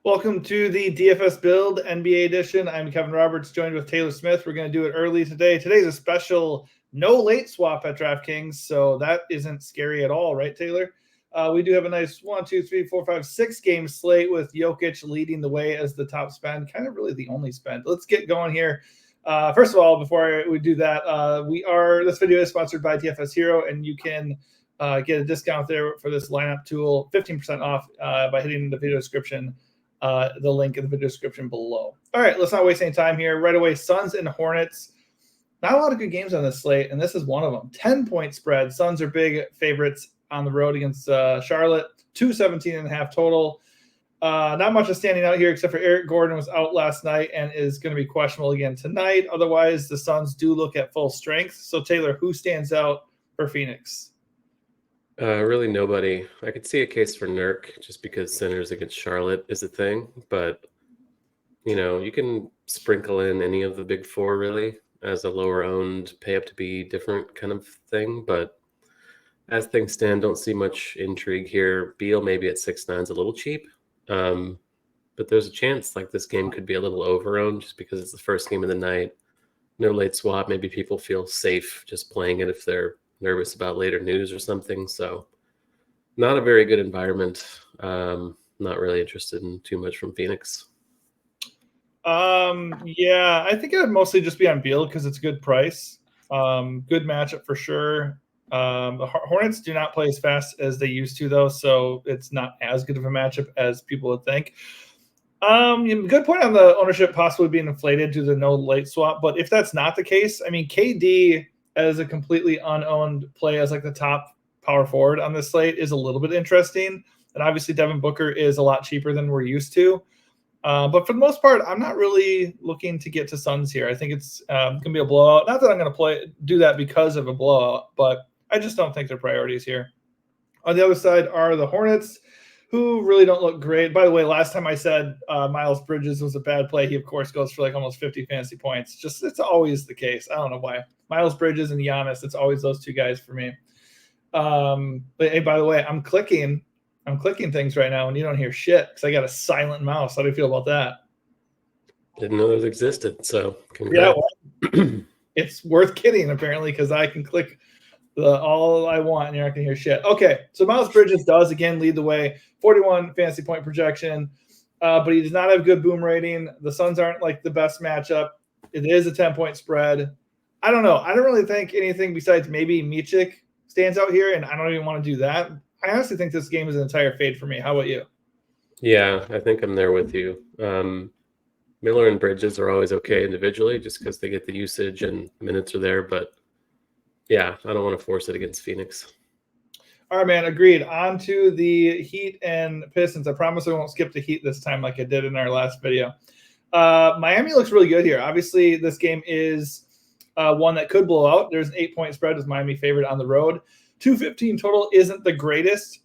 Welcome to the DFS Build NBA edition. I'm Kevin Roberts, joined with Taylor Smith. We're going to do it early today. Today's a special no late swap at DraftKings, so that isn't scary at all, right, Taylor? We do have a nice 6 game slate with Jokic leading the way as the top spend, kind of really the only spend. Let's get going here. First of all, before we do that, this video is sponsored by DFS Hero, and you can get a discount there for this lineup tool, 15% off by hitting the video description. The link in the video description below. All right, let's not waste any time here. Right away, Suns and Hornets. Not a lot of good games on this slate, and this is one of them. 10-point spread. Suns are big favorites on the road against Charlotte. 217.5 total. Not much is standing out here except for Eric Gordon was out last night and is going to be questionable again tonight. Otherwise, the Suns do look at full strength. So, Taylor, who stands out for Phoenix? Really nobody. I could see a case for Nurk just because centers against Charlotte is a thing, but you can sprinkle in any of the big four really as a lower owned pay up to be different kind of thing. But as things stand, don't see much intrigue here. Beal maybe at 6.9 is a little cheap, but there's a chance like this game could be a little over owned just because it's the first game of the night. No late swap. Maybe people feel safe just playing it if they're nervous about later news or something. So not a very good environment. Not really interested in too much from Phoenix. Yeah, I think it would mostly just be on Beal because it's a good price. Good matchup for sure. The Hornets do not play as fast as they used to though, so it's not as good of a matchup as people would think. Good point on the ownership possibly being inflated due to the no late swap, but if that's not the case, I mean, KD as a completely unowned play as like the top power forward on this slate is a little bit interesting. And obviously Devin Booker is a lot cheaper than we're used to. But for the most part, I'm not really looking to get to Suns here. I think it's going to be a blowout. Not that I'm going to do that because of a blowout, but I just don't think they're priorities here. On the other side are the Hornets, who really don't look great. By the way, last time I said Miles Bridges was a bad play, he, of course, goes for like almost 50 fantasy points. It's always the case. I don't know why. Miles Bridges and Giannis, it's always those two guys for me. But hey, by the way, I'm clicking things right now and you don't hear shit because I got a silent mouse. How do you feel about that? Didn't know those existed, so congrats. Yeah, well, it's worth kidding apparently because I can click all I want and you're not going to hear shit. Okay, so Miles Bridges does again lead the way, 41 fantasy point projection, but he does not have good boom rating. The Suns aren't like the best matchup. It is a 10-point spread. I don't know. I don't really think anything besides maybe Micic stands out here, and I don't even want to do that. I honestly think this game is an entire fade for me. How about you? Yeah, I think I'm there with you. Miller and Bridges are always okay individually just because they get the usage and minutes are there, but yeah, I don't want to force it against Phoenix. All right, man. Agreed. On to the Heat and Pistons. I promise I won't skip the Heat this time like I did in our last video. Miami looks really good here. Obviously, this game is one that could blow out. There's an 8-point spread as Miami favorite on the road. 215 total isn't the greatest,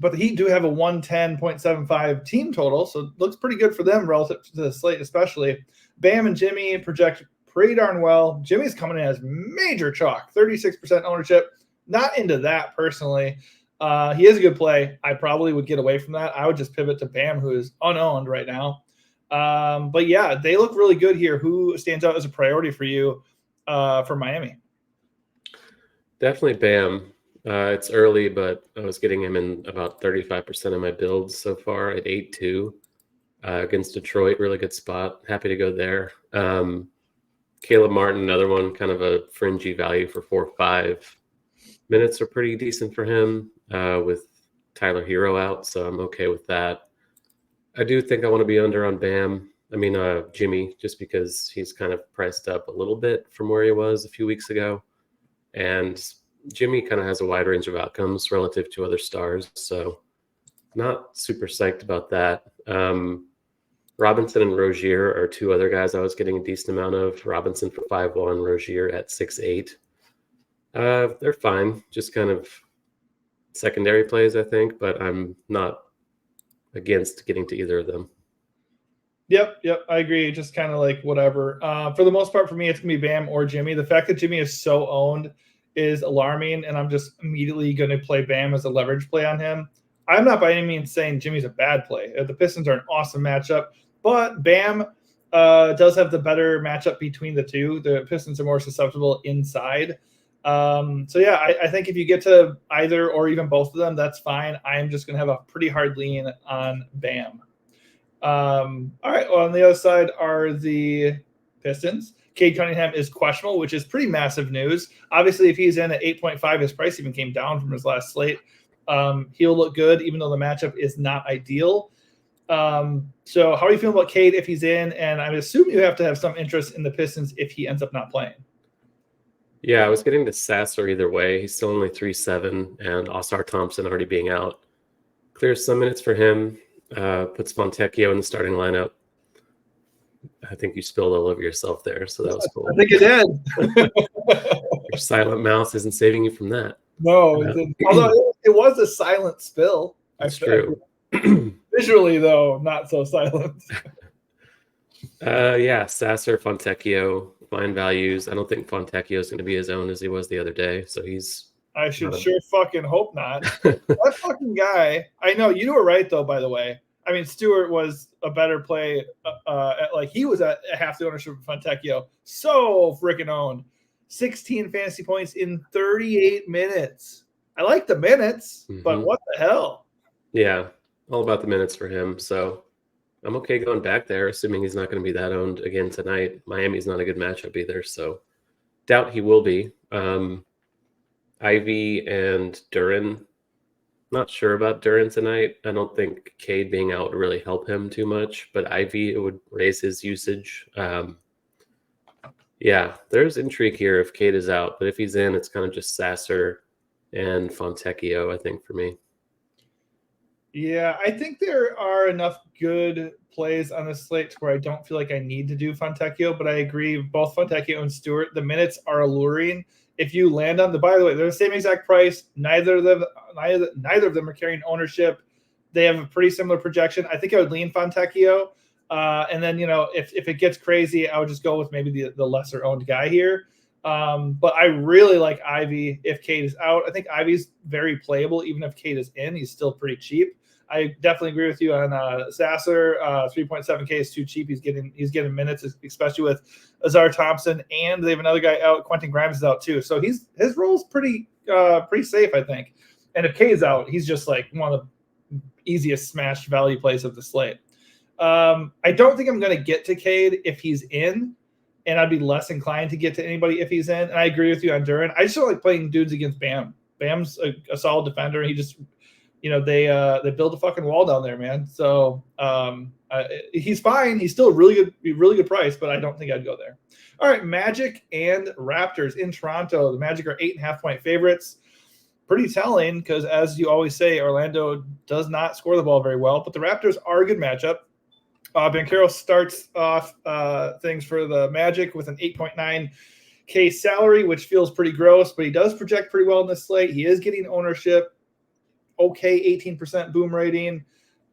but the Heat do have a 110.75 team total, so it looks pretty good for them relative to the slate especially. Bam and Jimmy project pretty darn well. Jimmy's coming in as major chalk, 36% ownership. Not into that personally. He is a good play. I probably would get away from that. I would just pivot to Bam, who is unowned right now. But yeah, they look really good here. Who stands out as a priority for you for Miami? Definitely Bam. It's early, but I was getting him in about 35% of my builds so far at 8-2 against Detroit. Really good spot. Happy to go there. Caleb Martin, another one, kind of a fringy value for 4-5. Minutes are pretty decent for him with Tyler Hero out, so I'm okay with that. I do think I want to be under on Jimmy, just because he's kind of priced up a little bit from where he was a few weeks ago. And Jimmy kind of has a wide range of outcomes relative to other stars, so not super psyched about that. Robinson and Rozier are two other guys I was getting a decent amount of. Robinson for 5-1, Rozier at 6-8. They're fine, just kind of secondary plays, I think, but I'm not against getting to either of them. Yep, I agree. Just kind of like whatever. For the most part, for me, it's going to be Bam or Jimmy. The fact that Jimmy is so owned is alarming, and I'm just immediately going to play Bam as a leverage play on him. I'm not by any means saying Jimmy's a bad play. The Pistons are an awesome matchup, but Bam does have the better matchup between the two. The Pistons are more susceptible inside. So yeah, I think if you get to either or even both of them, that's fine. I'm just going to have a pretty hard lean on Bam. All right. Well, on the other side are the Pistons. Cade Cunningham is questionable, which is pretty massive news. Obviously, if he's in at 8.5, his price even came down from his last slate. He'll look good, even though the matchup is not ideal. So how are you feeling about Cade if he's in? And I would assume you have to have some interest in the Pistons if he ends up not playing. Yeah, I was getting to Sasser either way. He's still only 3.7, and Oscar Thompson already being out clears some minutes for him. Puts Fontecchio in the starting lineup. I think you spilled all over yourself there, so that was cool. I think it did. Your silent mouth isn't saving you from that. No, although it was a silent spill. That's true. Visually, though, not so silent. Yeah, Sasser, Fontecchio, fine values. I don't think Fontecchio is going to be as owned as he was the other day, so he's. I should sure fucking hope not. That fucking guy. I know you were right though. By the way, I mean Stewart was a better play. He was at half the ownership of Fontecchio. So freaking owned. 16 fantasy points in 38 minutes. I like the minutes, but what the hell? Yeah, all about the minutes for him. So I'm okay going back there, assuming he's not going to be that owned again tonight. Miami's not a good matchup either, so doubt he will be. Ivy and Duran. Not sure about Duran tonight. I don't think Cade being out would really help him too much, but Ivy, it would raise his usage. Yeah, there's intrigue here if Cade is out, but if he's in, it's kind of just Sasser and Fontecchio, I think, for me. Yeah, I think there are enough good plays on the slate where I don't feel like I need to do Fontecchio, but I agree, both Fontecchio and Stewart, the minutes are alluring. If you land on by the way, they're the same exact price. Neither of them are carrying ownership. They have a pretty similar projection. I think I would lean Fontecchio. And then, if it gets crazy, I would just go with maybe the lesser owned guy here. But I really like Ivy if Cade is out. I think Ivy's very playable. Even if Cade is in, he's still pretty cheap. I definitely agree with you on Sasser. 3.7K is too cheap. He's getting minutes, especially with Azar Thompson, and they have another guy out. Quentin Grimes is out too, so his role's pretty safe, I think. And if K is out, he's just like one of the easiest smash value plays of the slate. I don't think I'm going to get to Cade if he's in, and I'd be less inclined to get to anybody if he's in. And I agree with you on Duran. I just don't like playing dudes against Bam. Bam's a solid defender. He just they build a fucking wall down there, man. So he's fine. He's still a really good price, but I don't think I'd go there. All right, Magic and Raptors in Toronto. The Magic are 8.5-point favorites. Pretty telling because, as you always say, Orlando does not score the ball very well, but the Raptors are a good matchup. Banchero starts off things for the Magic with an 8.9K salary, which feels pretty gross, but he does project pretty well in this slate. He is getting ownership. Okay, 18% boom rating.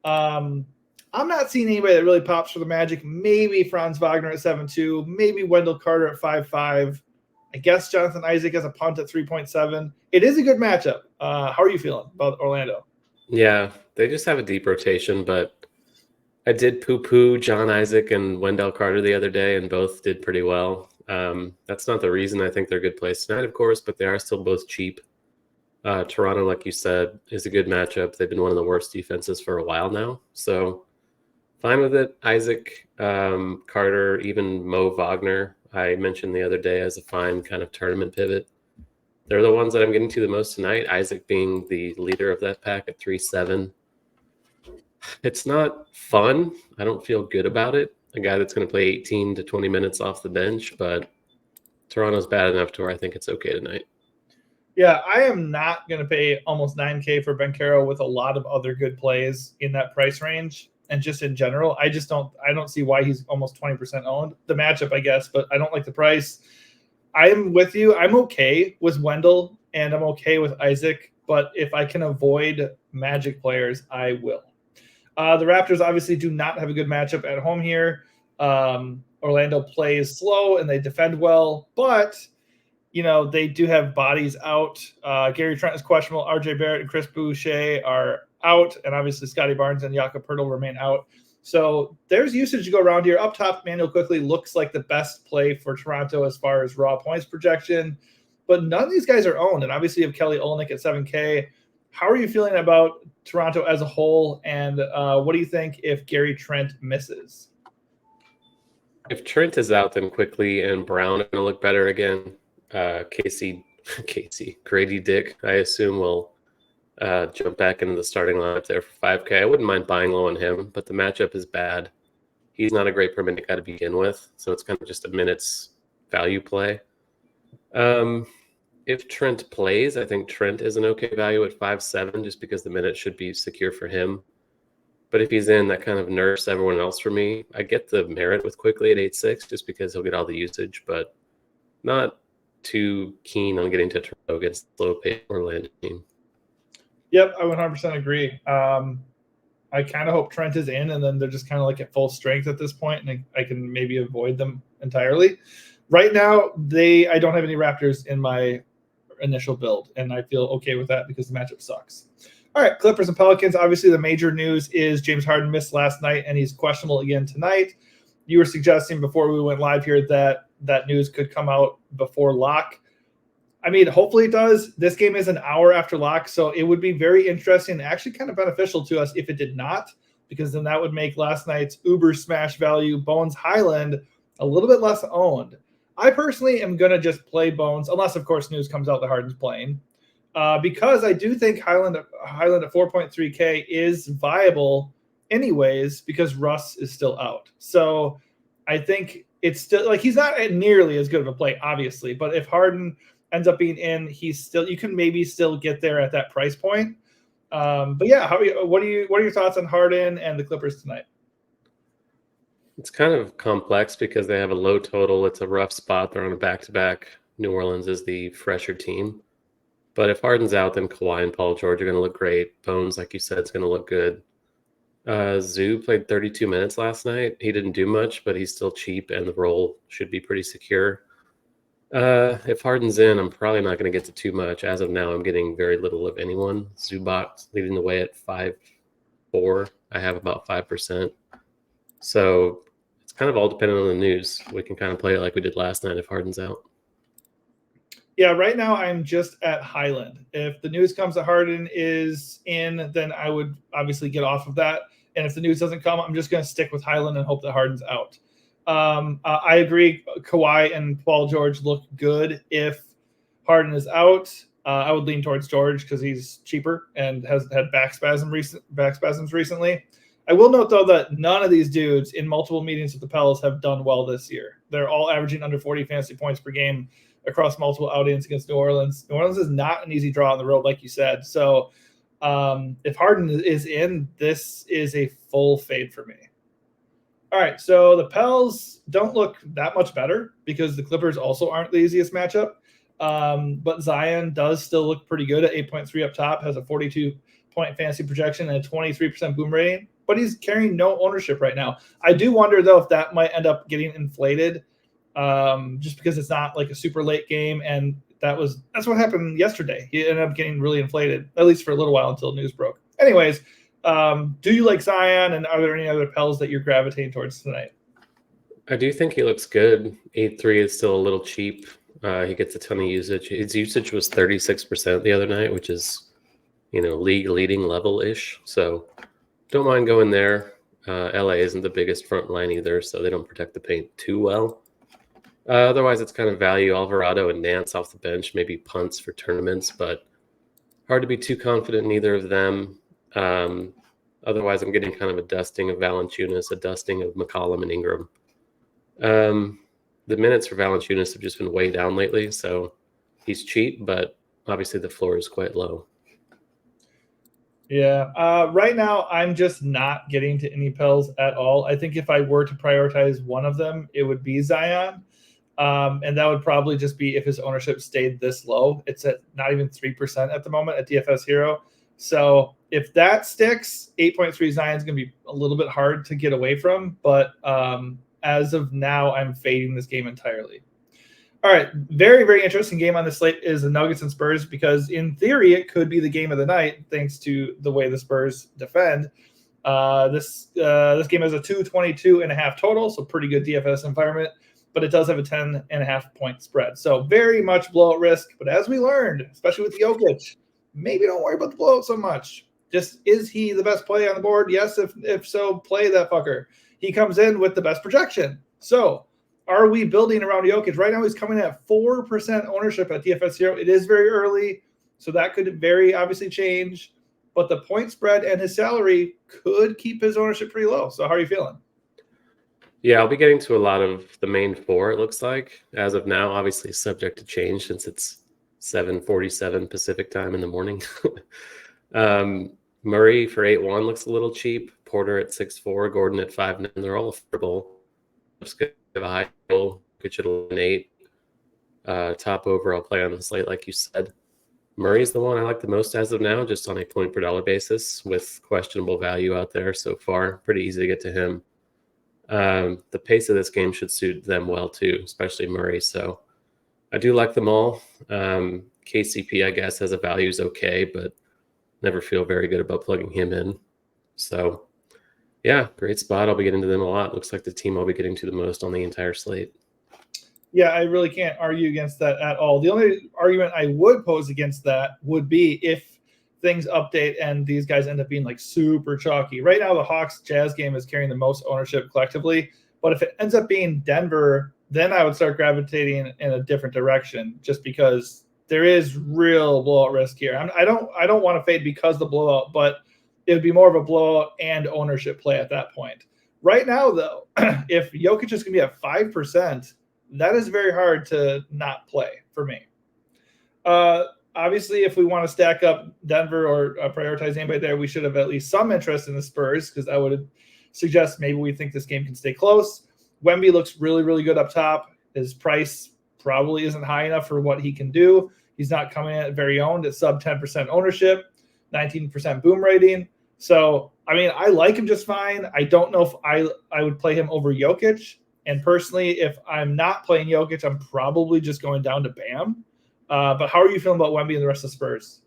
I'm not seeing anybody that really pops for the Magic. Maybe Franz Wagner at 7.2. Maybe Wendell Carter at 5.5. I guess Jonathan Isaac has a punt at 3.7. It is a good matchup. How are you feeling about Orlando? Yeah, they just have a deep rotation, but I did poo-poo John Isaac and Wendell Carter the other day, and both did pretty well. That's not the reason I think they're good plays tonight, of course, but they are still both cheap. Toronto, like you said, is a good matchup. They've been one of the worst defenses for a while now. So fine with it. Isaac, Carter, even Mo Wagner, I mentioned the other day as a fine kind of tournament pivot. They're the ones that I'm getting to the most tonight. Isaac being the leader of that pack at 3.7. It's not fun. I don't feel good about it. A guy that's going to play 18 to 20 minutes off the bench, but Toronto's bad enough to where I think it's okay tonight. Yeah, I am not going to pay almost 9K for Banchero with a lot of other good plays in that price range. And just in general, I don't see why he's almost 20% owned. The matchup, I guess, but I don't like the price. I'm with you. I'm okay with Wendell and I'm okay with Isaac, but if I can avoid Magic players, I will. The Raptors obviously do not have a good matchup at home here. Orlando plays slow and they defend well, but they do have bodies out. Gary Trent is questionable. RJ Barrett and Chris Boucher are out, and obviously Scotty Barnes and Jakob Poeltl remain out. So there's usage to go around here. Up top, Manuel Quickly looks like the best play for Toronto as far as raw points projection, but none of these guys are owned. And obviously you have Kelly Olynyk at 7K. How are you feeling about Toronto as a whole? And what do you think if Gary Trent misses? If Trent is out, then Quickly and Brown are going to look better again. Casey, Grady Dick, I assume, will jump back into the starting lineup there for 5K. I wouldn't mind buying low on him, but the matchup is bad. He's not a great per minute guy to begin with, so it's kind of just a minutes value play. If Trent plays, I think Trent is an okay value at 5.7 just because the minutes should be secure for him. But if he's in, that kind of nerfs everyone else for me. I get the merit with Quickly at 8.6 just because he'll get all the usage, but not too keen on getting to Toronto against the low-paid Orlando team. Yep, I 100% agree. I kind of hope Trent is in, and then they're just kind of like at full strength at this point, and I can maybe avoid them entirely. Right now, I don't have any Raptors in my initial build, and I feel okay with that because the matchup sucks. All right, Clippers and Pelicans. Obviously, the major news is James Harden missed last night, and he's questionable again tonight. You were suggesting before we went live here that news could come out before lock. I mean, hopefully it does. This game is an hour after lock, so it would be very interesting and actually kind of beneficial to us if it did not, because then that would make last night's Uber smash value, Bones Highland, a little bit less owned. I personally am going to just play Bones, unless, of course, news comes out that Harden's playing, because I do think Highland at 4.3K is viable anyways because Russ is still out. So I think it's still like he's not nearly as good of a play, obviously, but if Harden ends up being in, you can maybe still get there at that price point. But yeah, what are your thoughts on Harden and the Clippers tonight? It's kind of complex because they have a low total. It's a rough spot. They're on a back-to-back. New Orleans is the fresher team. But if Harden's out, then Kawhi and Paul George are going to look great. Bones, like you said, is going to look good. Zoo played 32 minutes last night. He didn't do much, but he's still cheap, and the role should be pretty secure. If Harden's in, I'm probably not going to get to too much. As of now, I'm getting very little of anyone. Zubac leading the way at 5.4. I have about 5%. So it's kind of all dependent on the news. We can kind of play it like we did last night if Harden's out. Yeah, right now I'm just at Highland. If the news comes that Harden is in, then I would obviously get off of that. And if the news doesn't come, I'm just going to stick with Highland and hope that Harden's out. I agree. Kawhi and Paul George look good. If Harden is out, I would lean towards George because he's cheaper and has had back spasms recently. I will note, though, that none of these dudes in multiple meetings with the Pels have done well this year. They're all averaging under 40 fantasy points per game across multiple outings against New Orleans. New Orleans is not an easy draw on the road, like you said. So if Harden is in, this is a full fade for me. All right, so the Pels don't look that much better because the Clippers also aren't the easiest matchup. But Zion does still look pretty good at 8.3 up top, has a 42-point fantasy projection and a 23% boom rating, but he's carrying no ownership right now. I do wonder, though, if that might end up getting inflated just because it's not like a super late game, and that's what happened yesterday. He ended up getting really inflated, at least for a little while until news broke. Anyways, do you like Zion, and are there any other Pels that you're gravitating towards tonight? I do think he looks good. 8.3 is still a little cheap. He gets a ton of usage. His usage was 36% the other night, which is, league leading level-ish. So don't mind going there. LA isn't the biggest front line either, so they don't protect the paint too well. Otherwise, it's kind of value Alvarado and Nance off the bench, maybe punts for tournaments, but hard to be too confident in either of them. Otherwise, I'm getting kind of a dusting of Valanciunas, a dusting of McCollum and Ingram. The minutes for Valanciunas have just been way down lately, so he's cheap, but obviously the floor is quite low. Yeah, right now I'm just not getting to any Pels at all. I think if I were to prioritize one of them, it would be Zion. And that would probably just be if his ownership stayed this low. It's at not even 3% at the moment at DFS Hero. So if that sticks, 8.3 Zion is going to be a little bit hard to get away from. But as of now, I'm fading this game entirely. All right, very, very interesting game on the slate is the Nuggets and Spurs because in theory it could be the game of the night thanks to the way the Spurs defend. This game has a 222.5 total, so pretty good DFS environment, but it does have a 10.5 point spread. So very much blowout risk. But as we learned, especially with Jokic, maybe don't worry about the blowout so much. Just is he the best play on the board? Yes, if so, play that fucker. He comes in with the best projection. So are we building around Jokic? Right now he's coming at 4% ownership at DFS Hero. It is very early, so that could very obviously change. But the point spread and his salary could keep his ownership pretty low. So how are you feeling? Yeah, I'll be getting to a lot of the main four, it looks like. As of now, obviously subject to change since it's 7:47 Pacific time in the morning. Murray for 8-1 looks a little cheap. Porter at 6-4, Gordon at 5-9. They're all affordable. Just have a high total. Could should 8. Top overall play on the slate, like you said. Murray's the one I like the most as of now, just on a point per dollar basis with questionable value out there so far. Pretty easy to get to him. The pace of this game should suit them well too, especially Murray. So I do like them all. KCP, I guess, as a value is okay, but never feel very good about plugging him in. So yeah, great spot. I'll be getting to them a lot. Looks like the team I'll be getting to the most on the entire slate. Yeah, I really can't argue against that at all. The only argument I would pose against that would be if things update and these guys end up being like super chalky. Right now, the Hawks Jazz game is carrying the most ownership collectively. But if it ends up being Denver, then I would start gravitating in a different direction just because there is real blowout risk here. I don't want to fade because of the blowout, but it would be more of a blowout and ownership play at that point. Right now, though, if Jokic is going to be at 5%, that is very hard to not play for me. Obviously, if we want to stack up Denver or prioritize anybody there, we should have at least some interest in the Spurs because that would suggest maybe we think this game can stay close. Wemby looks really, really good up top. His price probably isn't high enough for what he can do. He's not coming in at very owned at sub 10% ownership, 19% boom rating. So, I mean, I like him just fine. I don't know if I would play him over Jokic. And personally, if I'm not playing Jokic, I'm probably just going down to Bam. But how are you feeling about Wemby and the rest of the Spurs?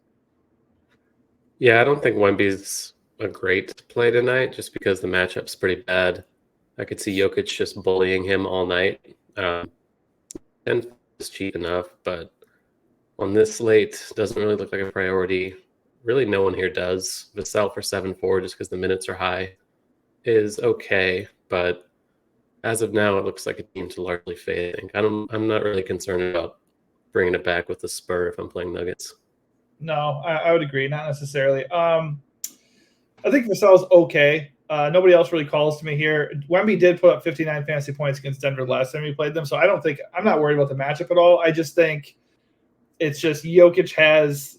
Yeah, I don't think Wemby's a great play tonight just because the matchup's pretty bad. I could see Jokic just bullying him all night. And it's cheap enough, but on this slate, doesn't really look like a priority. Really, no one here does. Vassell for 7-4 just because the minutes are high is okay, but as of now, it looks like a team to largely fade. I think I'm not really concerned about bringing it back with the Spur if I'm playing Nuggets. No, I would agree. Not necessarily. I think Vassell's okay. Nobody else really calls to me here. Wemby did put up 59 fantasy points against Denver last time we played them, so I'm not worried about the matchup at all. I just think it's just Jokic has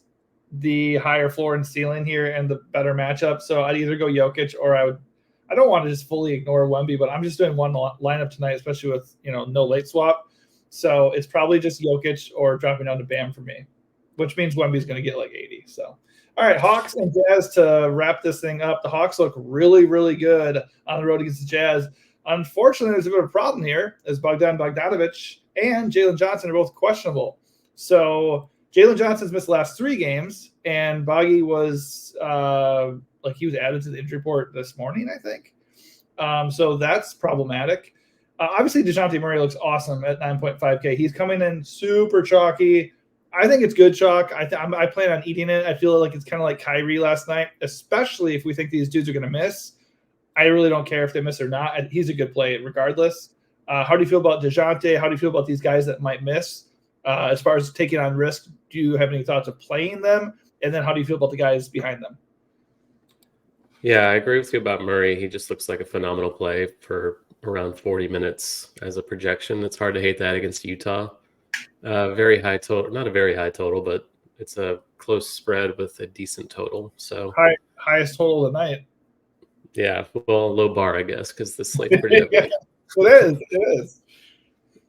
the higher floor and ceiling here and the better matchup. So I'd either go Jokic or I don't want to just fully ignore Wemby, but I'm just doing one lineup tonight, especially with no late swap. So it's probably just Jokic or dropping down to Bam for me, which means Wemby's going to get like 80. So, all right, Hawks and Jazz to wrap this thing up. The Hawks look really, really good on the road against the Jazz. Unfortunately, there's a bit of a problem here as Bogdanovic and Jalen Johnson are both questionable. So Jalen Johnson's missed the last 3 games, and Boggy was he was added to the injury report this morning, I think. So that's problematic. Obviously, DeJounte Murray looks awesome at 9.5K. He's coming in super chalky. I think it's good chalk. I plan on eating it. I feel like it's kind of like Kyrie last night, especially if we think these dudes are going to miss. I really don't care if they miss or not. He's a good play regardless. How do you feel about DeJounte? How do you feel about these guys that might miss? As far as taking on risk, do you have any thoughts of playing them? And then how do you feel about the guys behind them? Yeah, I agree with you about Murray. He just looks like a phenomenal play for around 40 minutes as a projection. It's hard to hate that against Utah. Very high total, not a very high total, but it's a close spread with a decent total. So highest total of the night. Yeah, well, low bar, I guess, because the slate's pretty ugly. It is.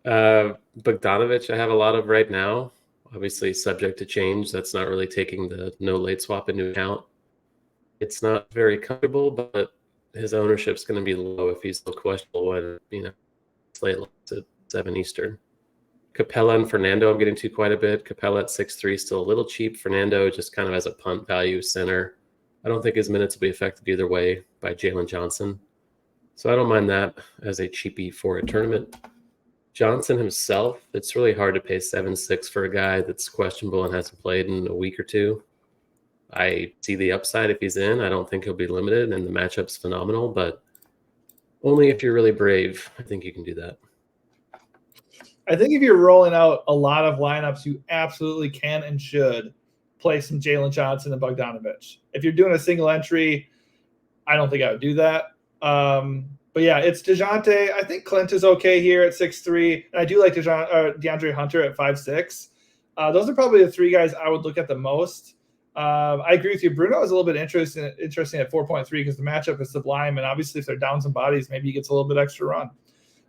Bogdanovic, I have a lot of right now. Obviously, subject to change. That's not really taking the no late swap into account. It's not very comfortable, but his ownership's going to be low if he's still questionable when slate looks at 7 Eastern. Capella and Fernando I'm getting to quite a bit. Capella at 6'3", still a little cheap. Fernando just kind of as a punt value center. I don't think his minutes will be affected either way by Jalen Johnson. So I don't mind that as a cheapie for a tournament. Johnson himself, it's really hard to pay 7.6 for a guy that's questionable and hasn't played in a week or two. I see the upside if he's in. I don't think he'll be limited, and the matchup's phenomenal, but only if you're really brave, I think you can do that. I think if you're rolling out a lot of lineups, you absolutely can and should play some Jalen Johnson and Bogdanovich. If you're doing a single entry, I don't think I would do that. But yeah, it's DeJounte. I think Clint is okay here at 6'3", and I do like DeAndre Hunter at 5'6". Those are probably the three guys I would look at the most. I agree with you. Bruno is a little bit interesting at 4.3 because the matchup is sublime, and obviously if they're down some bodies, maybe he gets a little bit extra run.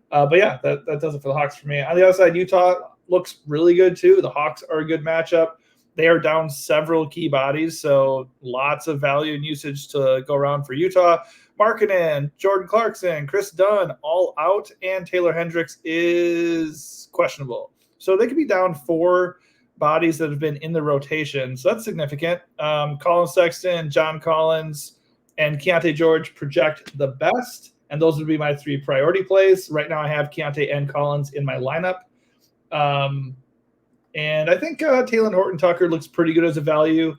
But yeah, that does it for the Hawks for me. On the other side, Utah looks really good too. The Hawks are a good matchup. They are down several key bodies, so lots of value and usage to go around for Utah. Markkanen, Jordan Clarkson, Chris Dunn, all out, and Taylor Hendricks is questionable. So they could be down 4 bodies that have been in the rotation. So that's significant. Colin Sexton, John Collins, and Keontae George project the best, and those would be my 3 priority plays. Right now I have Keontae and Collins in my lineup. And I think Talen Horton-Tucker looks pretty good as a value.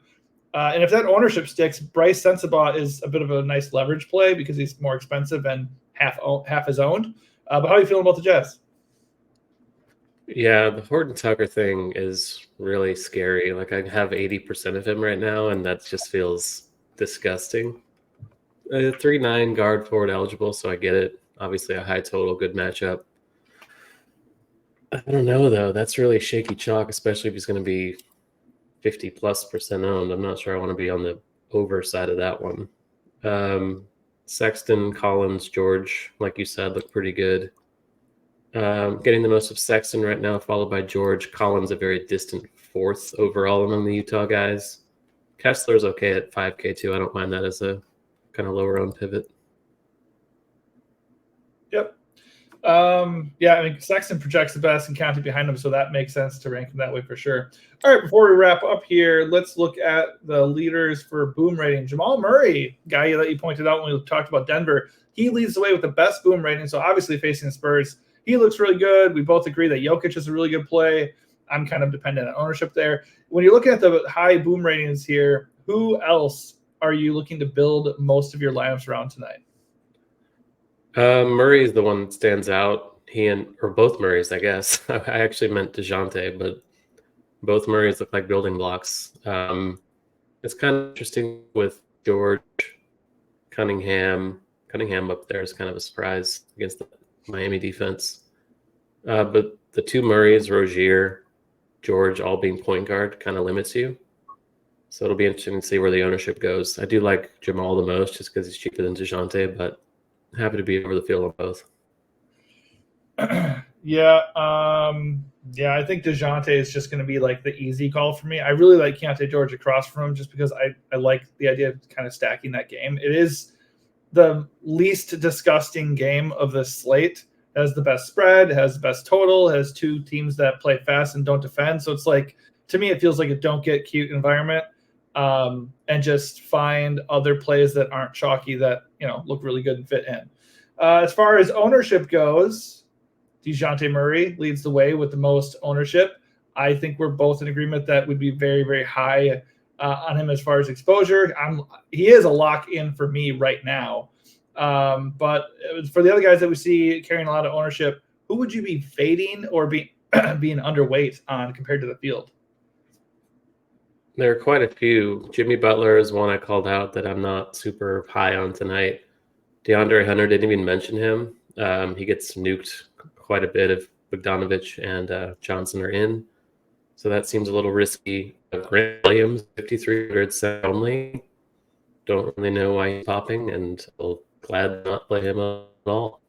And if that ownership sticks, Bryce Sensabaugh is a bit of a nice leverage play because he's more expensive and half is owned. But how are you feeling about the Jazz? Yeah, the Horton-Tucker thing is really scary. Like I have 80% of him right now, and that just feels disgusting. 3.9 guard forward eligible, so I get it. Obviously a high total, good matchup. I don't know, though. That's really shaky chalk, especially if he's going to be 50+% owned. I'm not sure I want to be on the over side of that one. Sexton, Collins, George, like you said, look pretty good. Getting the most of Sexton right now, followed by George. Collins a very distant 4th overall among the Utah guys. Kessler's okay at 5K too. I don't mind that as a kind of lower owned pivot. Yep. Yeah, I mean, Sexton projects the best and County behind him, so that makes sense to rank him that way for sure. All right, before we wrap up here, let's look at the leaders for boom rating. Jamal Murray, guy that you pointed out when we talked about Denver, he leads the way with the best boom rating, so obviously facing the Spurs. He looks really good. We both agree that Jokic is a really good play. I'm kind of dependent on ownership there. When you're looking at the high boom ratings here, who else are you looking to build most of your lineups around tonight? Murray is the one that stands out. Or both Murrays, I guess. I actually meant DeJounte, but both Murrays look like building blocks. It's kind of interesting with George, Cunningham. Cunningham up there is kind of a surprise against the Miami defense. But the 2 Murrays, Rozier, George, all being point guard kind of limits you. So it'll be interesting to see where the ownership goes. I do like Jamal the most just because he's cheaper than DeJounte, but happy to be over the field on both. Yeah, I think DeJounte is just going to be like the easy call for me. I really like Keontae George across from him just because I like the idea of kind of stacking that game. It is the least disgusting game of the slate. It has the best spread, it has the best total, it has 2 teams that play fast and don't defend. So it's like, to me, it feels like a don't get cute environment. And just find other plays that aren't chalky that, look really good and fit in. As far as ownership goes, DeJounte Murray leads the way with the most ownership. I think we're both in agreement that would be very, very high on him as far as exposure. He is a lock in for me right now. But for the other guys that we see carrying a lot of ownership, who would you be fading or being underweight on compared to the field? There are quite a few. Jimmy Butler is one I called out that I'm not super high on tonight. DeAndre Hunter, didn't even mention him. He gets nuked quite a bit if Bogdanovich and Johnson are in. So that seems a little risky. Grant Williams, 5,300 only. Don't really know why he's popping, and I'll glad not play him at all.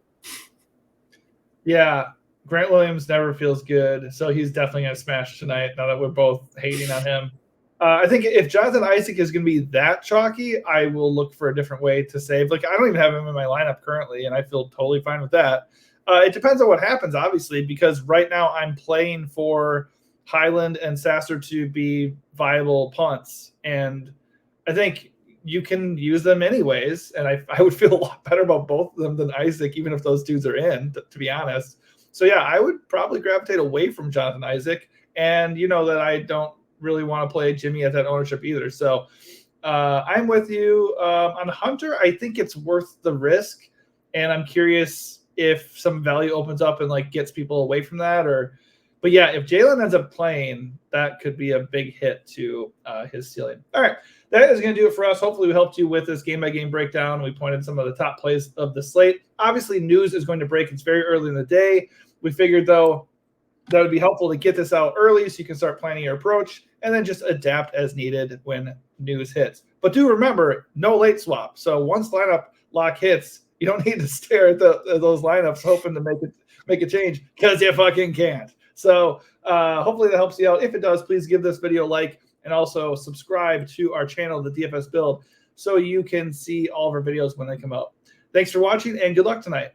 Yeah, Grant Williams never feels good, so he's definitely going to smash tonight now that we're both hating on him. I think if Jonathan Isaac is going to be that chalky, I will look for a different way to save. Like, I don't even have him in my lineup currently, and I feel totally fine with that. It depends on what happens, obviously, because right now I'm playing for Highland and Sasser to be viable punts. And I think you can use them anyways. And I would feel a lot better about both of them than Isaac, even if those dudes are in, to be honest. So, yeah, I would probably gravitate away from Jonathan Isaac. And you know that I don't really want to play Jimmy at that ownership either. So I'm with you. On Hunter, I think it's worth the risk. And I'm curious if some value opens up and like gets people away from that. But yeah, if Jalen ends up playing, that could be a big hit to his ceiling. All right. That is going to do it for us. Hopefully we helped you with this game-by-game breakdown. We pointed some of the top plays of the slate. Obviously, news is going to break. It's very early in the day. We figured, though, that would be helpful to get this out early so you can start planning your approach and then just adapt as needed when news hits. But do remember, no late swap. So once lineup lock hits, you don't need to stare at those lineups hoping to make a change because you fucking can't. So hopefully that helps you out. If it does, please give this video a like and also subscribe to our channel, The DFS Build, so you can see all of our videos when they come out. Thanks for watching and good luck tonight.